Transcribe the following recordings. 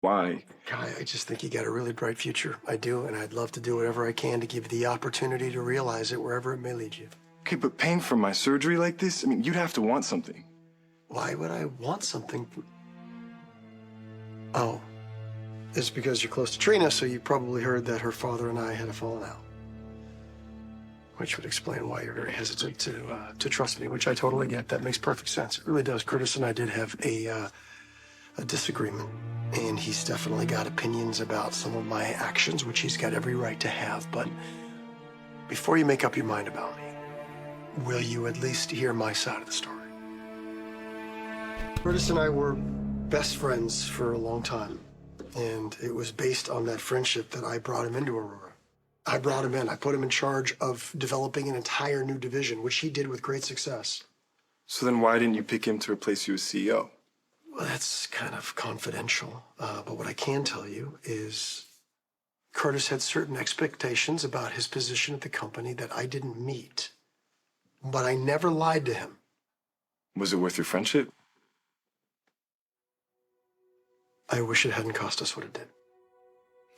Why? Kai, I just think you got a really bright future. I do, and I'd love to do whatever I can to give you the opportunity to realize it wherever it may lead you. Okay, but paying for my surgery like this, I mean, you'd have to want something. Why would I want something? Oh, it's because you're close to Trina, so you probably heard that her father and I had a falling out. Which would explain why you're very hesitant to trust me, which I totally get. That makes perfect sense. It really does. Curtis and I did have a disagreement, and he's definitely got opinions about some of my actions, which he's got every right to have. But before you make up your mind about me, will you at least hear my side of the story? Curtis and I were best friends for a long time, and it was based on that friendship that I brought him into Aurora. I brought him in. I put him in charge of developing an entire new division, which he did with great success. So then why didn't you pick him to replace you as CEO? Well, that's kind of confidential. But what I can tell you is Curtis had certain expectations about his position at the company that I didn't meet. But I never lied to him. Was it worth your friendship? I wish it hadn't cost us what it did.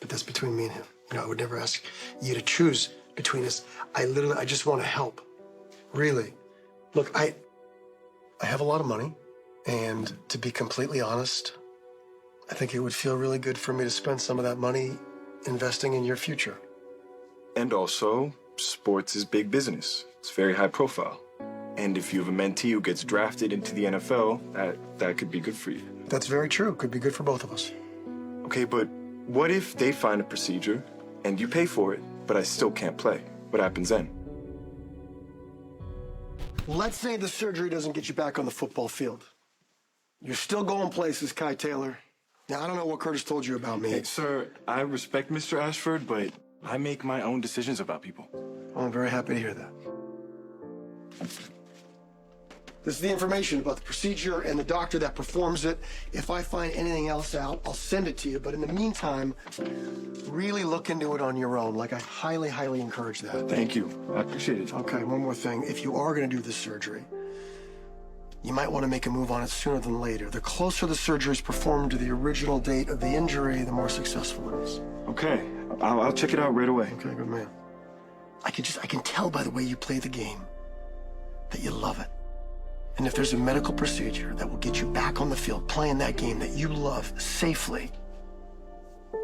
But that's between me and him. You know, I would never ask you to choose between us. I just want to help. Really. Look, I have a lot of money. And to be completely honest, I think it would feel really good for me to spend some of that money investing in your future. And also, sports is big business. It's very high profile. And if you have a mentee who gets drafted into the NFL, that could be good for you. That's very true. Could be good for both of us. Okay, but what if they find a procedure and you pay for it, but I still can't play? What happens then? Let's say the surgery doesn't get you back on the football field. You're still going places, Kai Taylor. Now, I don't know what Curtis told you about me. Hey, sir, I respect Mr. Ashford, but I make my own decisions about people. Well, I'm very happy to hear that. This is the information about the procedure and the doctor that performs it. If I find anything else out, I'll send it to you. But in the meantime, really look into it on your own. Like, I highly, highly encourage that. Thank you. I appreciate it. Okay, one more thing. If you are going to do this surgery, you might want to make a move on it sooner than later. The closer the surgery is performed to the original date of the injury, the more successful it is. Okay, I'll check it out right away. Okay, good man. I can tell by the way you play the game that you love it. And if there's a medical procedure that will get you back on the field playing that game that you love safely,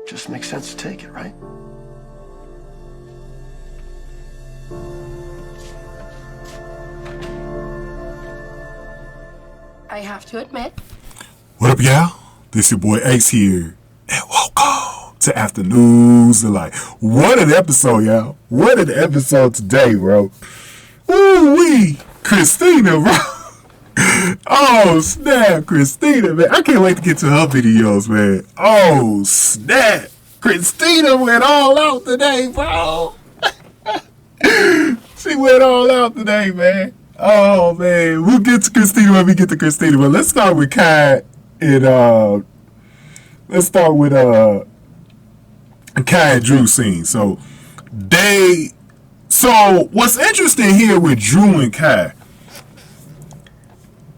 just makes sense to take it, right? I have to admit. What up, y'all? This your boy Ace here. And welcome to Afternoons Delight. What an episode, y'all. What an episode today, bro. Ooh-wee. Christina, bro. Oh, snap, Christina, man. I can't wait to get to her videos, man. Oh, snap. Christina went all out today, bro. She went all out today, man. Oh, man. We'll get to Christina when we get to Christina. But let's start with Kai and, let's start with, Kai and Drew scene. So, what's interesting here with Drew and Kai,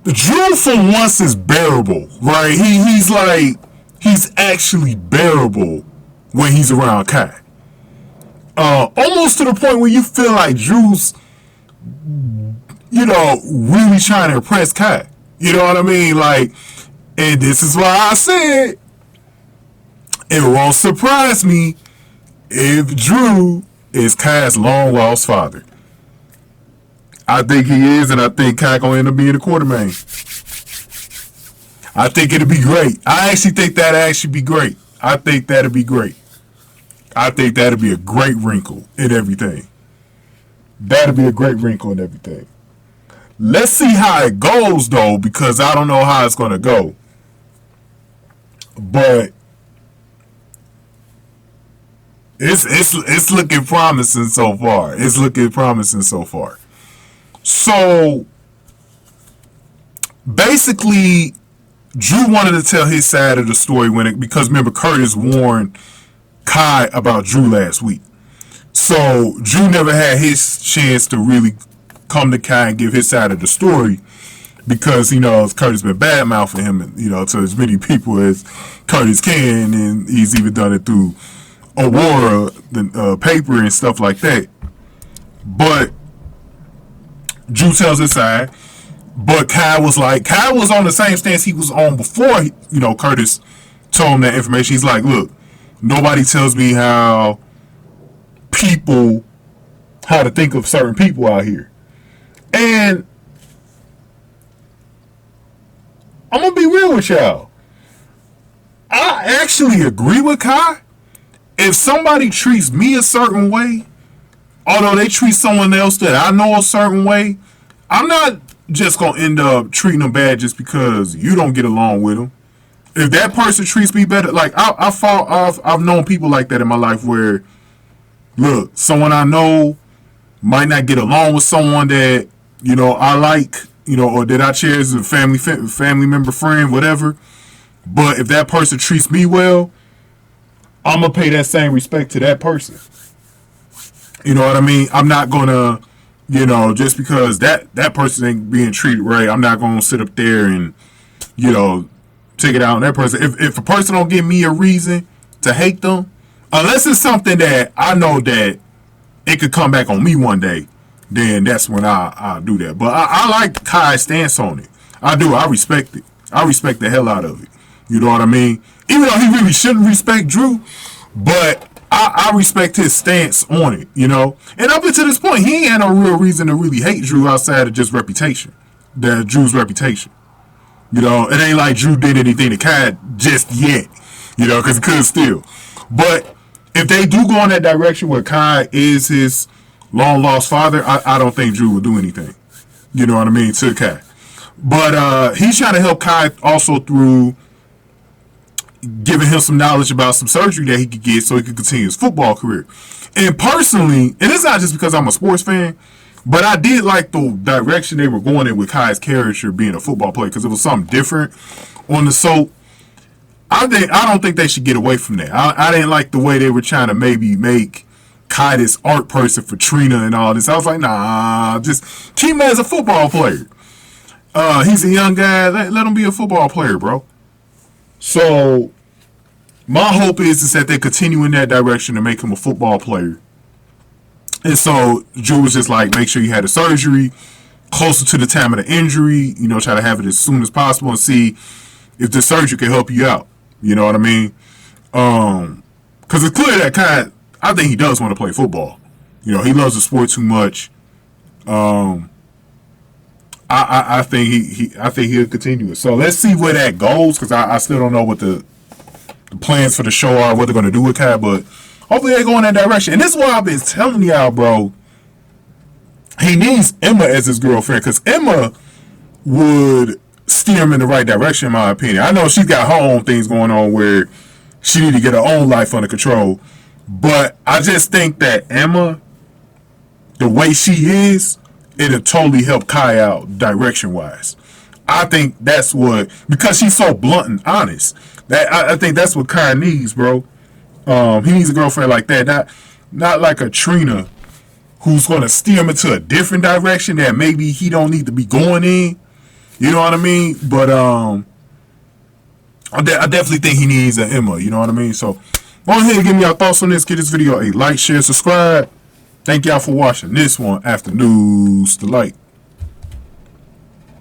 Drew for once is bearable, right? He's actually bearable when he's around Kai. Almost to the point where you feel like Drew's, really trying to impress Kai. You know what I mean? Like, and this is why I said it won't surprise me if Drew is Kai's long lost father. I think he is, and I think Kai gonna end up being the quartermain. I think it'll be great. I actually think that'd actually be great. I think that'd be great. I think that'd be a great wrinkle in everything. That'd be a great wrinkle in everything. Let's see how it goes, though, because I don't know how it's gonna go. But it's looking promising so far. It's looking promising so far. So basically, Drew wanted to tell his side of the story because remember, Curtis warned Kai about Drew last week. So Drew never had his chance to really come to Kai and give his side of the story because, Curtis been bad mouthing him, to as many people as Curtis can, and he's even done it through Aurora, the paper and stuff like that. But Drew tells his side, but Kai was on the same stance he was on before, Curtis told him that information. He's like, look, nobody tells me how to think of certain people out here. And I'm going to be real with y'all. I actually agree with Kai. If somebody treats me a certain way, although they treat someone else that I know a certain way, I'm not just going to end up treating them bad just because you don't get along with them. If that person treats me better, like I've known people like that in my life where, look, someone I know might not get along with someone that, I like, or that I cherish as a family member, friend, whatever. But if that person treats me well, I'm going to pay that same respect to that person. You know what I mean? I'm not going to, just because that person ain't being treated right, I'm not going to sit up there and, take it out on that person. If a person don't give me a reason to hate them, unless it's something that I know that it could come back on me one day, then that's when I'll do that. But I like Kai's stance on it. I do. I respect it. I respect the hell out of it. You know what I mean? Even though he really shouldn't respect Drew, but I respect his stance on it, And up until this point, he ain't had no real reason to really hate Drew outside of just reputation. Drew's reputation. It ain't like Drew did anything to Kai just yet, because he could still. But if they do go in that direction where Kai is his long-lost father, I don't think Drew will do anything. You know what I mean? To Kai. But he's trying to help Kai also through giving him some knowledge about some surgery that he could get so he could continue his football career. And personally, and it's not just because I'm a sports fan, but I did like the direction they were going in with Kai's character being a football player because it was something different on the soap. I don't think they should get away from that. I didn't like the way they were trying to maybe make Kai this art person for Trina and all this. I was like, nah, just keep him as a football player. He's a young guy. Let him be a football player, bro. So my hope is that they continue in that direction to make him a football player. And so Drew was just like, make sure you had a surgery closer to the time of the injury, try to have it as soon as possible and see if the surgery can help you out. You know what I mean? Because it's clear that Kai, I think he does want to play football. He loves the sport too much. I think he'll continue it. So let's see where that goes, because I still don't know what the plans for the show are, what they're going to do with Kai, but hopefully they go in that direction. And this is why I've been telling y'all, bro, he needs Emma as his girlfriend, because Emma would steer him in the right direction, in my opinion. I know she's got her own things going on where she need to get her own life under control, but I just think that Emma, the way she is, it'll totally help Kai out direction-wise. I think that's what, because she's so blunt and honest, that I think that's what Kai needs, bro. He needs a girlfriend like that, not like a Trina who's going to steer him into a different direction that maybe he don't need to be going in. You know what I mean? But I definitely think he needs an Emma. You know what I mean? So go ahead and give me your thoughts on this. Give this video a like, share, subscribe. Thank y'all for watching this one. After News to Light.